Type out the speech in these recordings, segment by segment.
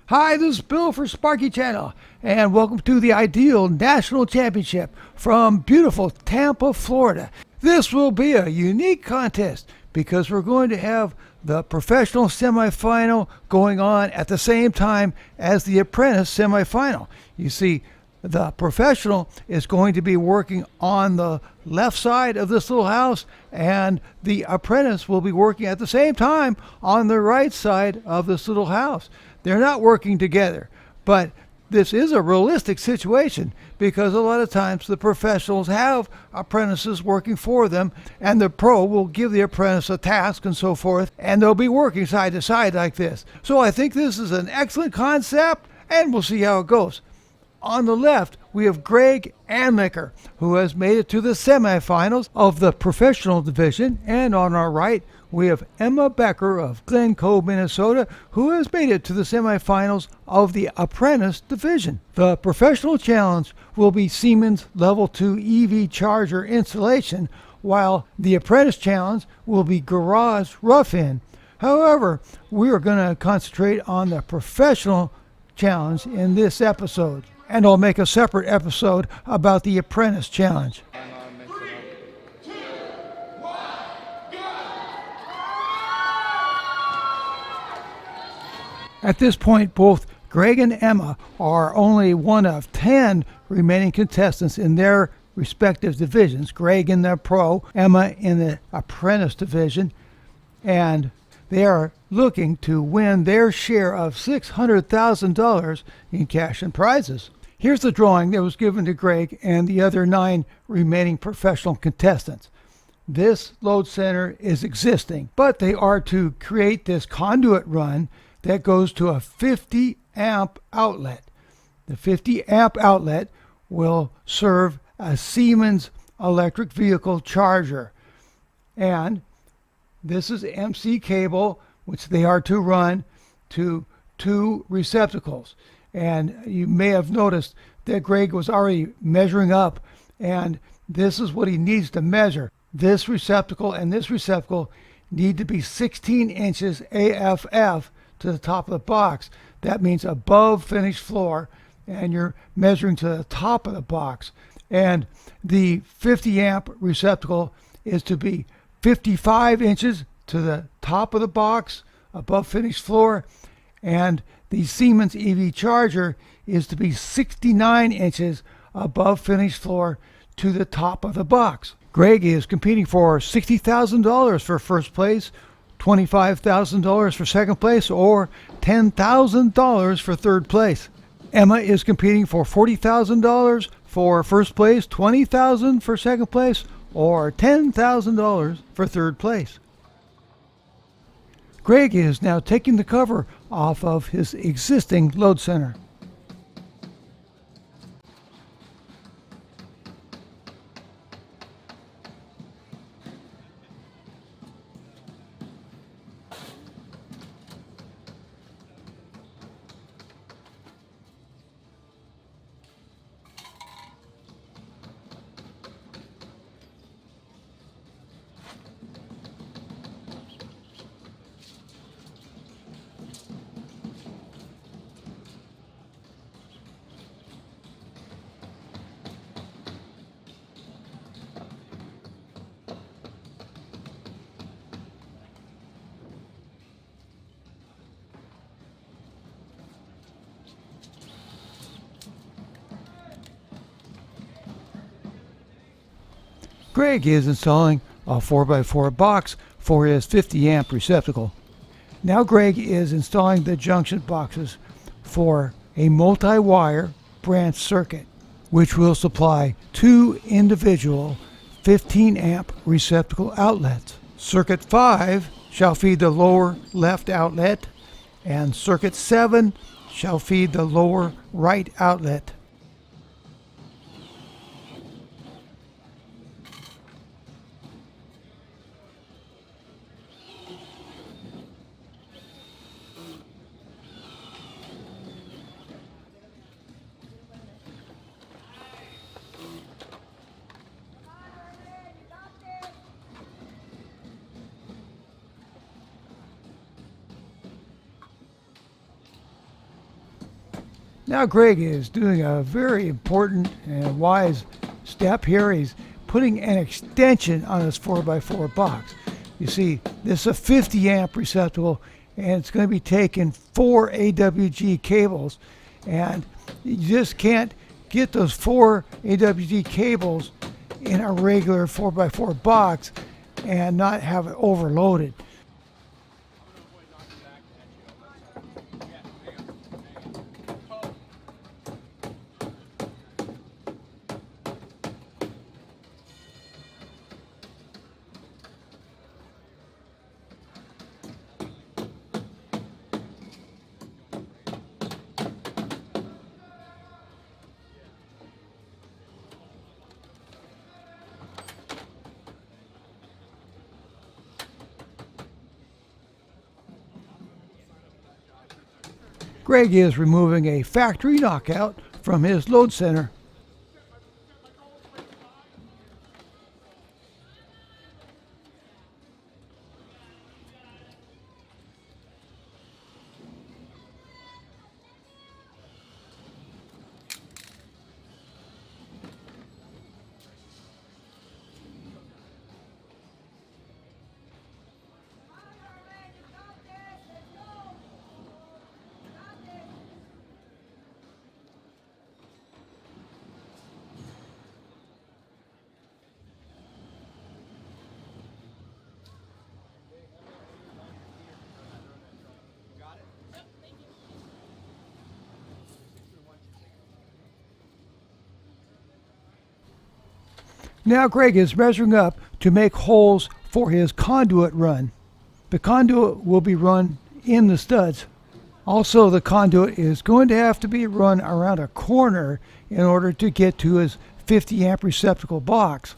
Hi, this is Bill for Sparky Channel, and welcome to the Ideal National Championship from beautiful Tampa, Florida. This will be a unique contest because we're going to have the professional semifinal going on at the same time as the apprentice semifinal. You see, the professional is going to be working on the left side of this little house, and the apprentice will be working at the same time on the right side of this little house. They're not working together, but this is a realistic situation because a lot of times the professionals have apprentices working for them, and the pro will give the apprentice a task and so forth, and they'll be working side to side like this. So I think this is an excellent concept, and we'll see how it goes. On the left, we have Greg Anlicker, who has made it to the semifinals of the professional division. And on our right, we have Emma Becker of Glen Cove, Minnesota, who has made it to the semifinals of the apprentice division. The professional challenge will be Siemens Level 2 EV charger installation, while the apprentice challenge will be garage rough-in. However, we are going to concentrate on the professional challenge in this episode, and I'll make a separate episode about the apprentice challenge. 3, 2, 1, go! At this point, both Greg and Emma are only one of 10 remaining contestants in their respective divisions. Greg in the pro, Emma in the apprentice division, and they are looking to win their share of $600,000 in cash and prizes. Here's the drawing that was given to Greg and the other 9 remaining professional contestants. This load center is existing, but they are to create this conduit run that goes to a 50 amp outlet. The 50 amp outlet will serve a Siemens electric vehicle charger. And this is MC cable, which they are to run to 2 receptacles. And you may have noticed that Greg was already measuring up, and this is what he needs to measure. This receptacle and this receptacle need to be 16 inches AFF to the top of the box. That means above finished floor, and you're measuring to the top of the box. And the 50 amp receptacle is to be 55 inches to the top of the box, above finished floor, and the Siemens EV charger is to be 69 inches above finished floor to the top of the box. Greg is competing for $60,000 for first place, $25,000 for second place, or $10,000 for third place. Emma is competing for $40,000 for first place, $20,000 for second place, or $10,000 for third place. Greg is now taking the cover off of his existing load center. Greg is installing a 4x4 box for his 50 amp receptacle. Now Greg is installing the junction boxes for a multi-wire branch circuit, which will supply 2 individual 15 amp receptacle outlets. Circuit 5 shall feed the lower left outlet, and circuit 7 shall feed the lower right outlet. Now Greg is doing a very important and wise step here. He's putting an extension on his 4x4 box. You see, this is a 50 amp receptacle, and it's going to be taking 4 AWG cables, and you just can't get those 4 AWG cables in a regular 4x4 box and not have it overloaded. Greg is removing a factory knockout from his load center. Now Greg is measuring up to make holes for his conduit run. The conduit will be run in the studs. Also, the conduit is going to have to be run around a corner in order to get to his 50 amp receptacle box.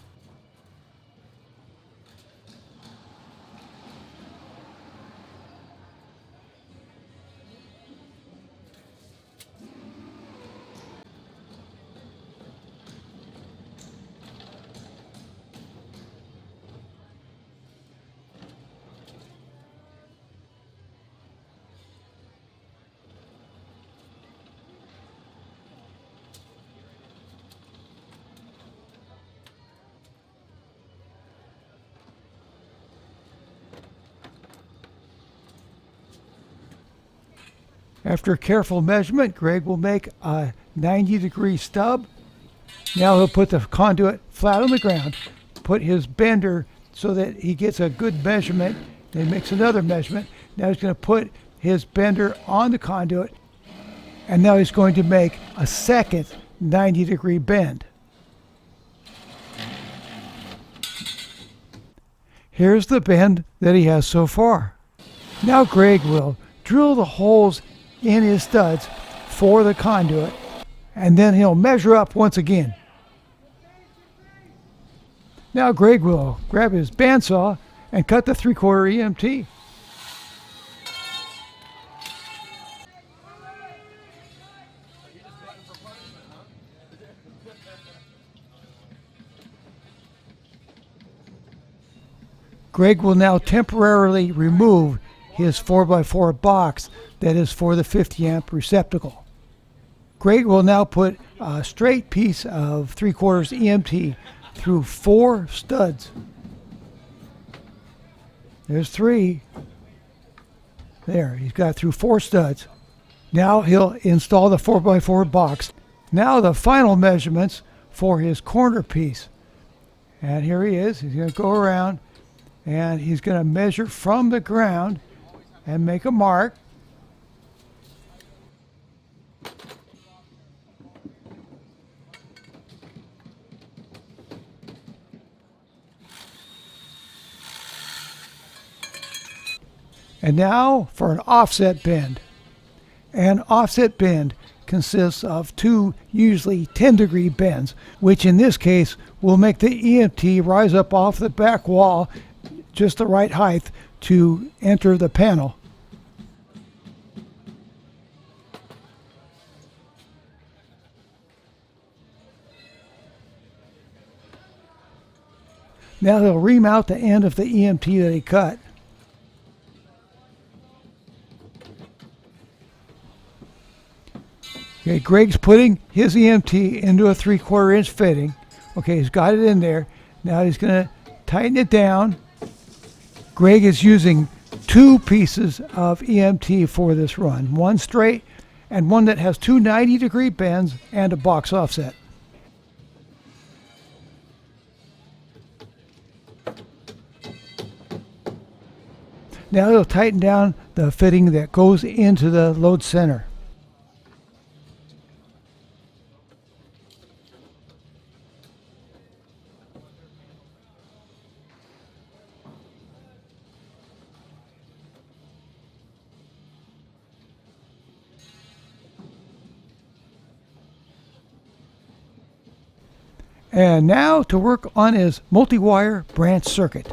After careful measurement, Greg will make a 90-degree stub. Now he'll put the conduit flat on the ground, put his bender so that he gets a good measurement, then makes another measurement. Now he's going to put his bender on the conduit, and now he's going to make a second 90-degree bend. Here's the bend that he has so far. Now Greg will drill the holes in his studs for the conduit, and then he'll measure up once again. Now Greg will grab his bandsaw and cut the 3/4 EMT. Greg will now temporarily remove his 4x4 box that is for the 50 amp receptacle. Greg will now put a straight piece of 3/4 EMT through 4 studs. There's 3. There, he's got through 4 studs. Now he'll install the 4x4 box. Now the final measurements for his corner piece. And here he is. He's going to go around and he's going to measure from the ground and make a mark. And now for an offset bend. An offset bend consists of 2 usually 10-degree bends, which in this case will make the EMT rise up off the back wall just the right height to enter the panel. Now he'll remount the end of the EMT that he cut. Okay, Greg's putting his EMT into a 3/4 inch fitting. Okay, he's got it in there. Now he's going to tighten it down. Greg is using 2 pieces of EMT for this run. One straight and one that has 2 90-degree bends and a box offset. Now he'll tighten down the fitting that goes into the load center. And now to work on his multi-wire branch circuit.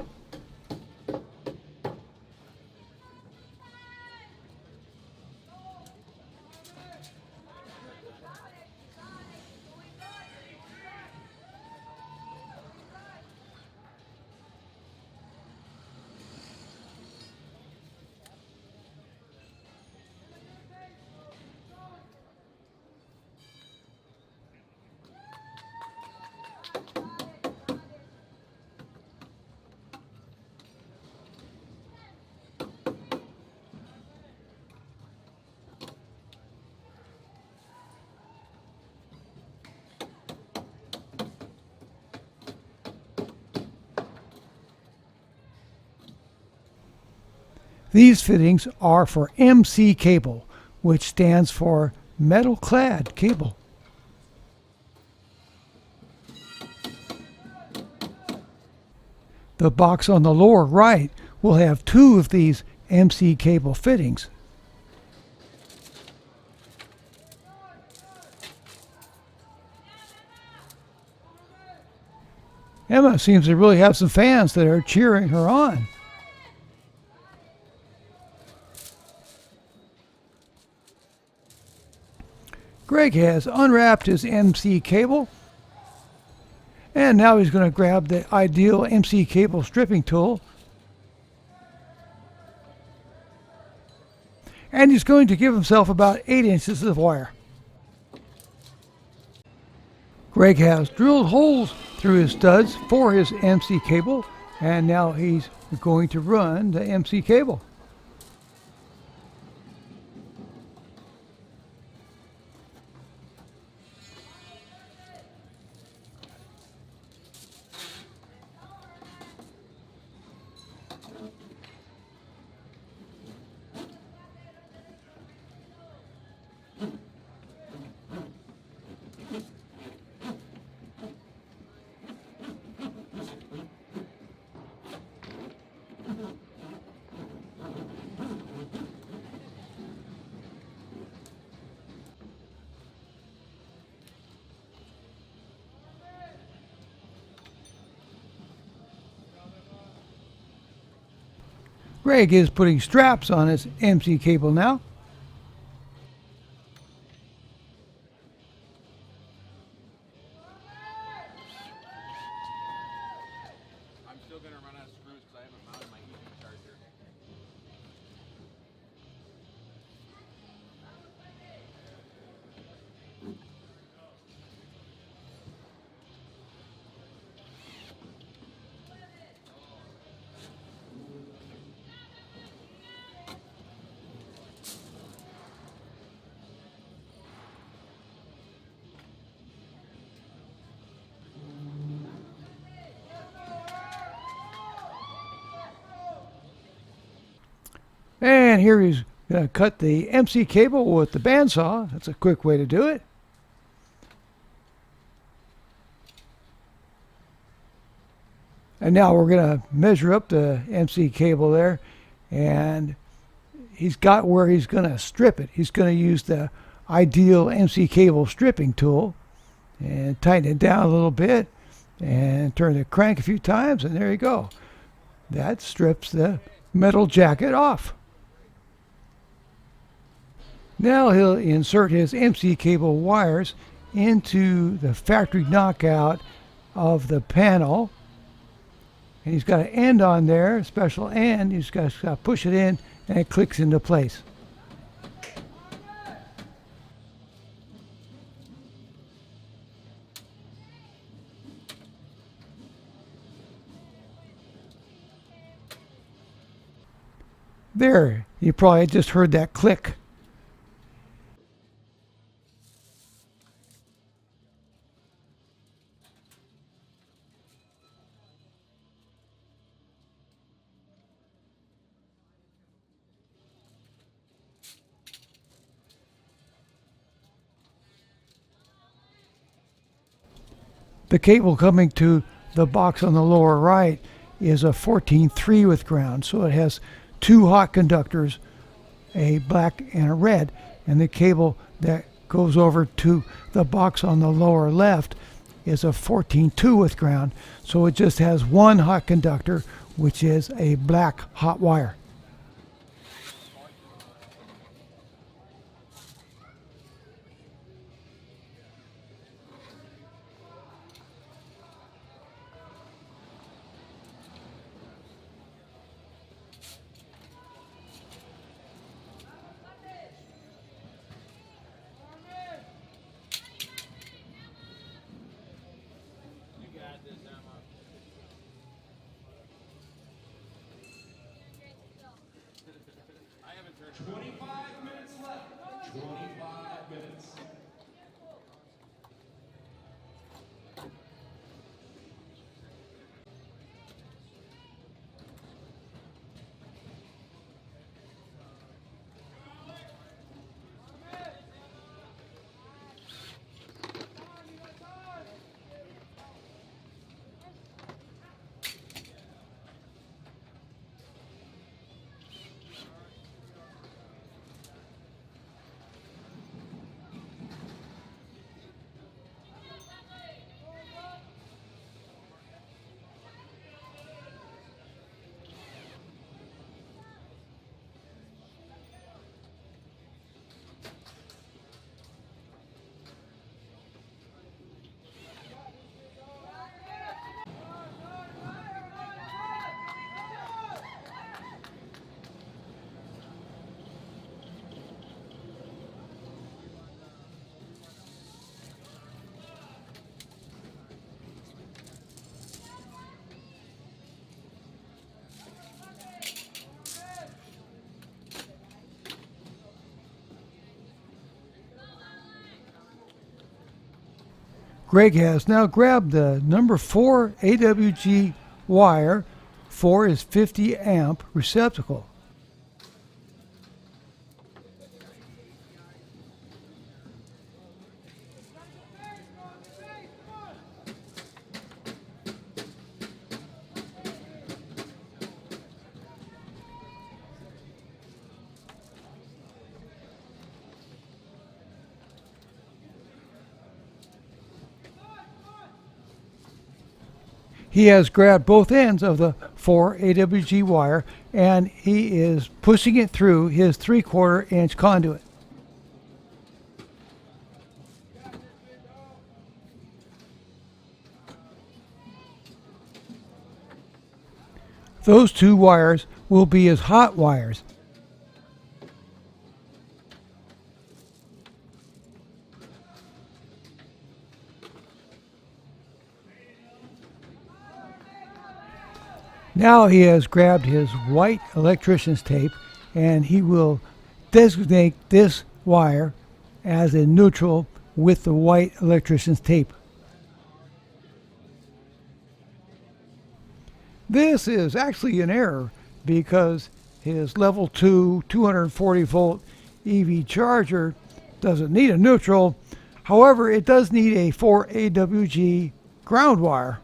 These fittings are for MC cable, which stands for metal clad cable. The box on the lower right will have 2 of these MC cable fittings. Emma seems to really have some fans that are cheering her on. Greg has unwrapped his MC cable, and now he's going to grab the ideal MC cable stripping tool, and he's going to give himself about 8 inches of wire. Greg has drilled holes through his studs for his MC cable, and now he's going to run the MC cable. Greg is putting straps on his MC cable now. I'm still going to run out of screws because I haven't mounted my EV charger. And here he's going to cut the MC cable with the bandsaw. That's a quick way to do it. And now we're going to measure up the MC cable there. And he's got where he's going to strip it. He's going to use the ideal MC cable stripping tool and tighten it down a little bit and turn the crank a few times, and there you go. That strips the metal jacket off. Now he'll insert his MC cable wires into the factory knockout of the panel. And he's got an end on there, a special end. He's got to push it in and it clicks into place. There, you probably just heard that click. The cable coming to the box on the lower right is a 14-3 with ground, so it has two hot conductors, a black and a red, and the cable that goes over to the box on the lower left is a 14-2 with ground, so it just has one hot conductor, which is a black hot wire. I haven't turned 25 minutes left. 25 minutes. Greg has now grabbed the number 4 AWG wire. 4 is 50 amp receptacle. He has grabbed both ends of the 4 AWG wire and he is pushing it through his 3/4 inch conduit. Those two wires will be his hot wires. Now he has grabbed his white electrician's tape and he will designate this wire as a neutral with the white electrician's tape. This is actually an error because his level 2 240 volt EV charger doesn't need a neutral. However, it does need a 4 AWG ground wire.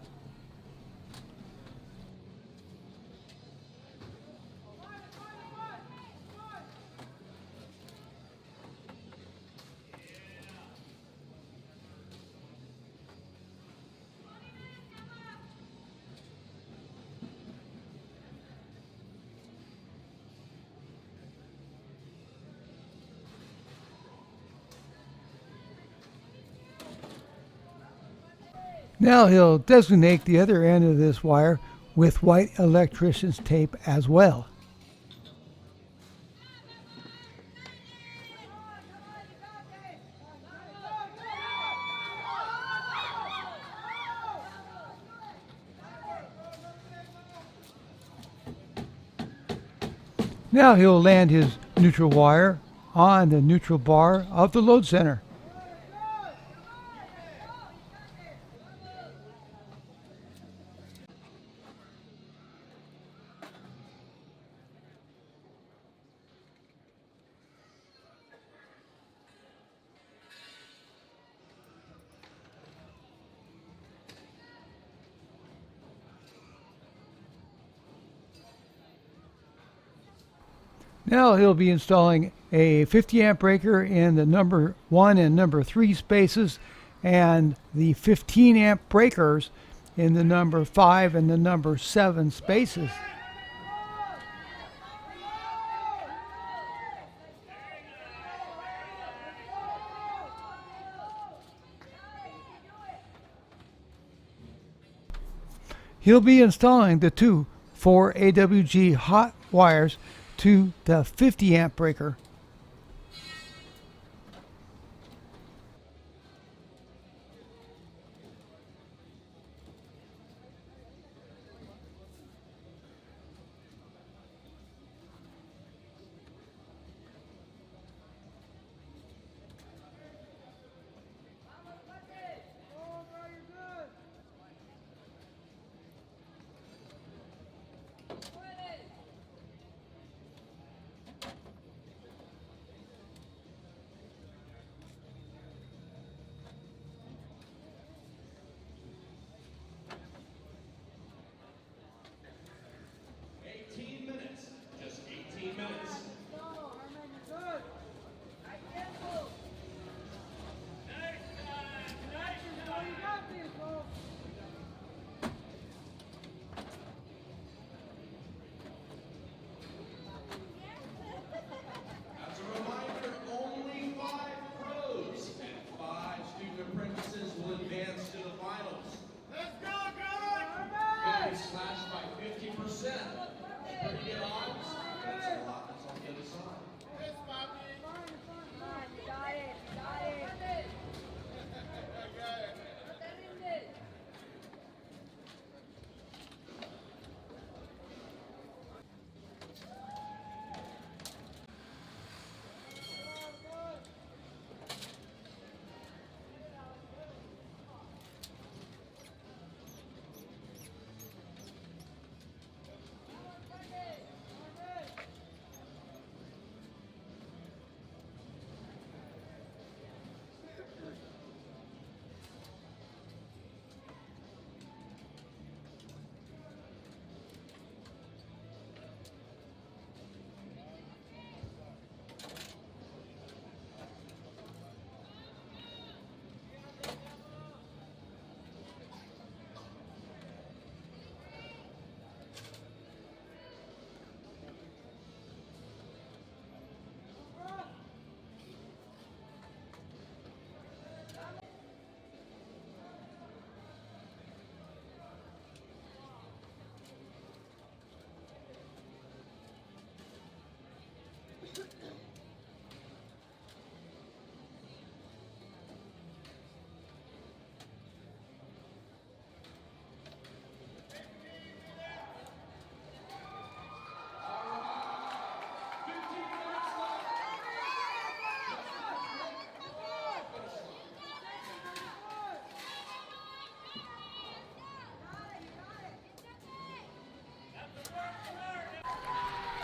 Now he'll designate the other end of this wire with white electrician's tape as well. Now he'll land his neutral wire on the neutral bar of the load center. Now he'll be installing a 50 amp breaker in the number 1 and number 3 spaces, and the 15 amp breakers in the number 5 and the number 7 spaces. He'll be installing the two 4 AWG hot wires to the 50 amp breaker. Slashed by 50%. Pretty good odds. That's a lot. That's on the other side. Yes, Bobby. Come on, you got it. You got it. I got it. Put that in there.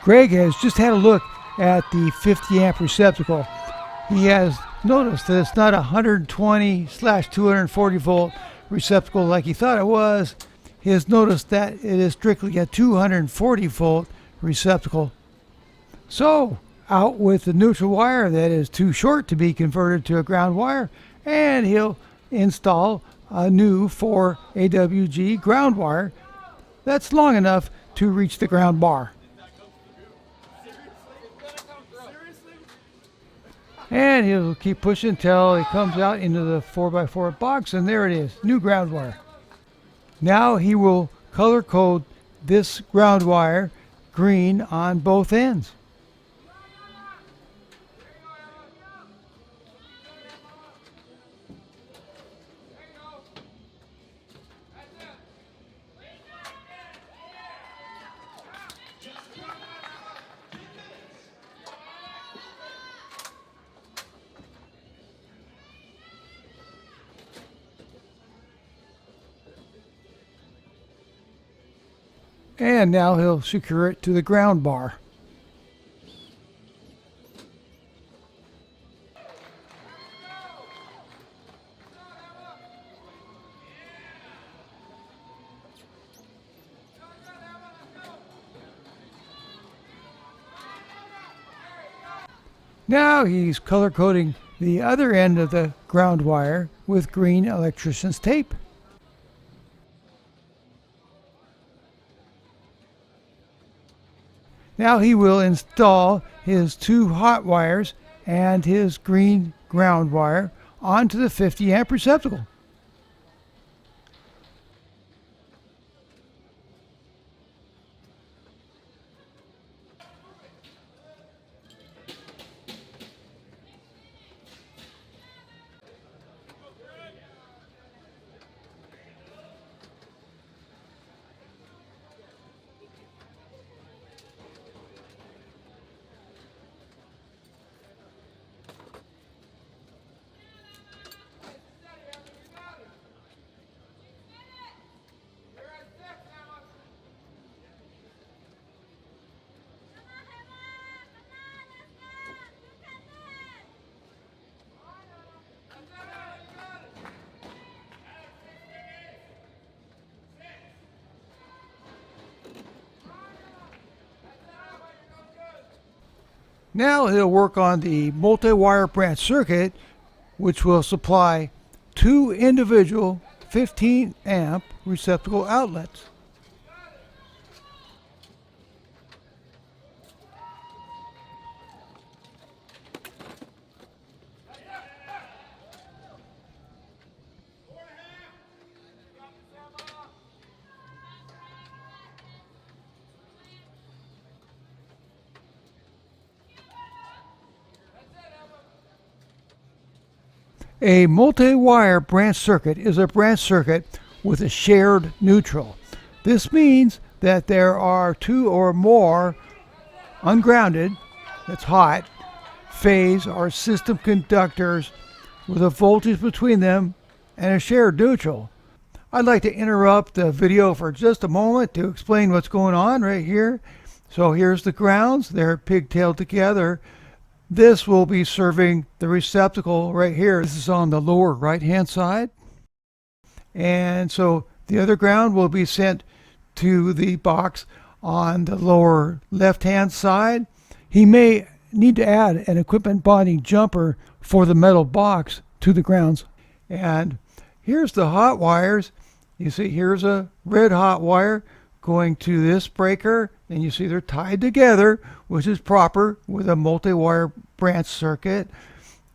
Greg has just had a look at the 50 amp receptacle. He has noticed that it's not a 120/240 volt receptacle like he thought it was. He has noticed that it is strictly a 240 volt receptacle. So, out with the neutral wire that is too short to be converted to a ground wire, and he'll install a new 4 AWG ground wire that's long enough to reach the ground bar. And he'll keep pushing until he comes out into the 4x4 box, and there it is, new ground wire. Now he will color code this ground wire green on both ends. And now he'll secure it to the ground bar. Now he's color coding the other end of the ground wire with green electrician's tape. Now he will install his 2 hot wires and his green ground wire onto the 50 amp receptacle. Now he'll work on the multi-wire branch circuit, which will supply 2 individual 15 amp receptacle outlets. A multi-wire branch circuit is a branch circuit with a shared neutral. This means that there are 2 or more ungrounded, that's hot, phase or system conductors with a voltage between them and a shared neutral. I'd like to interrupt the video for just a moment to explain what's going on right here. So here's the grounds, they're pigtailed together. This will be serving the receptacle right here. This is on the lower right hand side. And so the other ground will be sent to the box on the lower left hand side. He may need to add an equipment bonding jumper for the metal box to the grounds. And here's the hot wires. You see here's a red hot wire going to this breaker, and you see they're tied together, which is proper with a multi-wire branch circuit.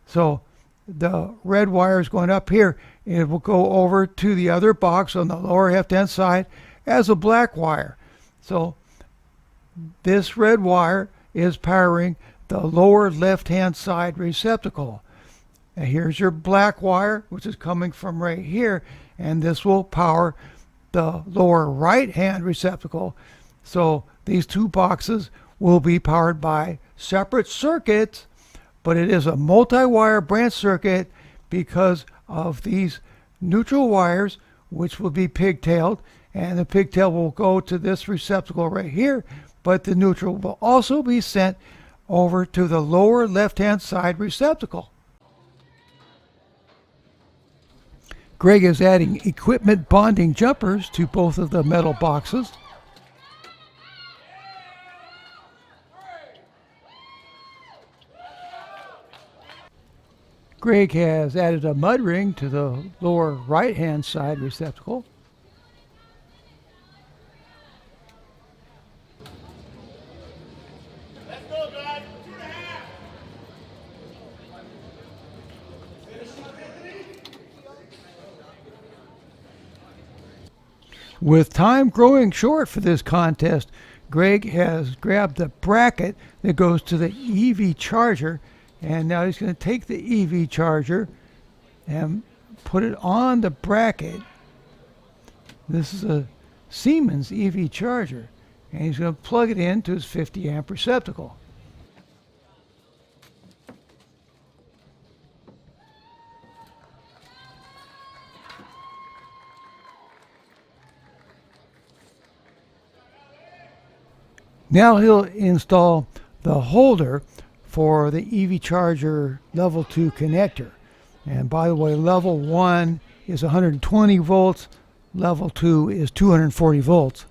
So the red wire is going up here, and it will go over to the other box on the lower left hand side as a black wire. So this red wire is powering the lower left hand side receptacle. And here's your black wire, which is coming from right here, and this will power the lower right hand receptacle. So these 2 boxes will be powered by separate circuits, but it is a multi-wire branch circuit because of these neutral wires, which will be pigtailed, and the pigtail will go to this receptacle right here, but the neutral will also be sent over to the lower left hand side receptacle. Greg is adding equipment bonding jumpers to both of the metal boxes. Greg has added a mud ring to the lower right hand side receptacle. Let's go, guys. 2.5. With time growing short for this contest, Greg has grabbed the bracket that goes to the EV charger, and now he's going to take the EV charger and put it on the bracket. This is a Siemens EV charger, and he's going to plug it into his 50 amp receptacle. Now he'll install the holder for the EV charger level 2 connector. And by the way, level 1 is 120 volts, level 2 is 240 volts.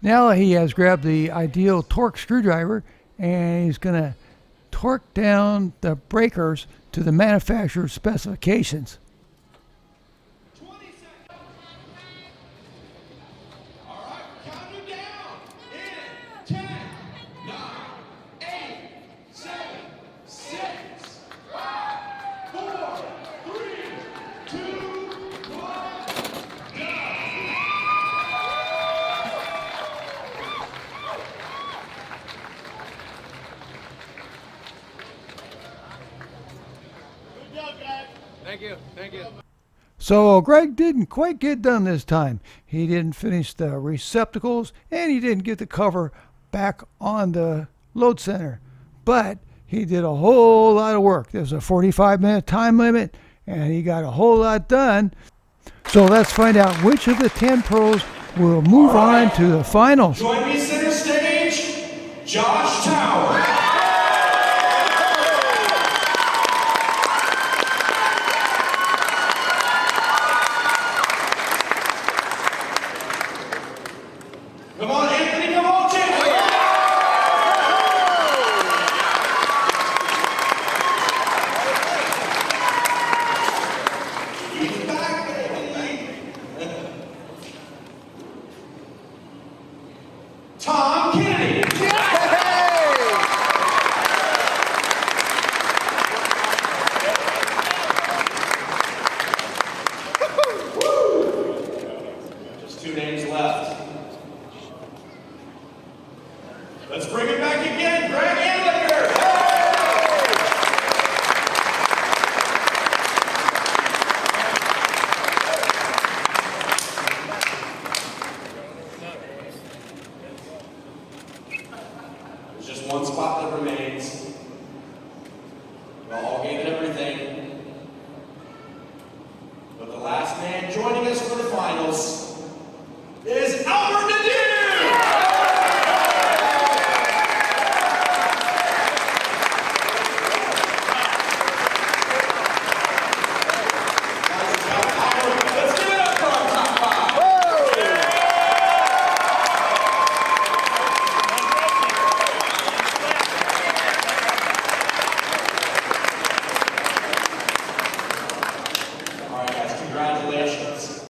Now he has grabbed the ideal torque screwdriver and he's going to torque down the breakers to the manufacturer's specifications. 20 seconds. All right, counting down. In 10, 9, 8, 7, 6, 5, 4, 3, 2, 1, go. Good job, guys. Thank you. Thank you. So Greg didn't quite get done this time. He didn't finish the receptacles and he didn't get the cover back on the load center. But he did a whole lot of work. There's a 45-minute time limit and he got a whole lot done. So let's find out which of the 10 pros will move on to the finals. Join me center stage, Josh Tower. Come on, Anthony, come on, Jake. He's back, baby. Tom Kennedy. Just 2 names left.